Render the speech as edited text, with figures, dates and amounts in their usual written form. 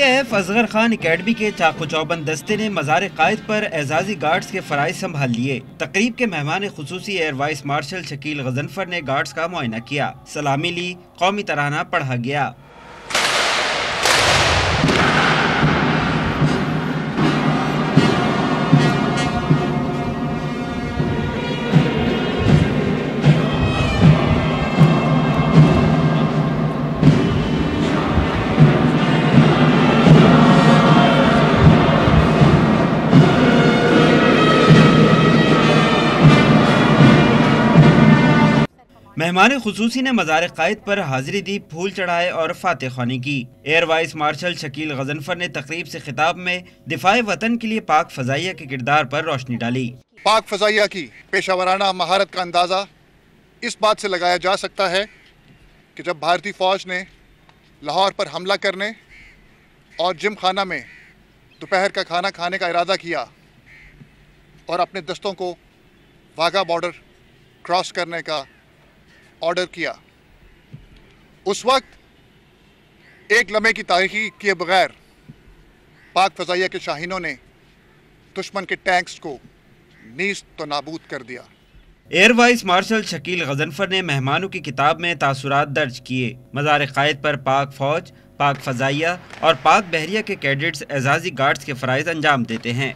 CAF Asghar Khan academy के चाकू चौबंद दस्ते ने मज़ार कायद पर एजाजी गार्ड्स के फ़राइज़ संभाल लिए। तकरीब के मेहमान खुसूसी air vice marshal Shakeel Ghazanfar ने गार्ड्स का मुआयना किया, सलामी ली, कौमी तराना पढ़ा गया। मेहमान खुसूसी ने मज़ार कायद पर हाजिरी दी, फूल चढ़ाए और फातह ख्वानी की। Air vice marshal Shakeel Ghazanfar ने तकरीब से खिताब में दिफाए वतन के लिए पाक फ़ज़ाइया के किरदार पर रोशनी डाली। पाक फ़ज़ाइया की पेशावराना महारत का अंदाज़ा इस बात से लगाया जा सकता है कि जब भारतीय फ़ौज ने लाहौर पर हमला करने और जिम खाना में दोपहर का खाना खाने का इरादा किया और अपने दस्तों को वाघा बॉर्डर क्रॉस करने का ऑर्डर किया, उस वक्त एक लम्हे की तारीखी किए बगैर पाक फ़ज़ाइया के शाहीनों ने दुश्मन के टैंक्स को नीस्त तो नाबूद कर दिया। Air vice marshal Shakeel Ghazanfar ने मेहमानों की किताब में तासुरात दर्ज किए। मज़ार कायद पर पाक फ़ौज, पाक फ़ज़ाइया और पाक बहरिया के कैडेट्स एजाजी गार्ड्स के फ़राइज़ अंजाम देते हैं।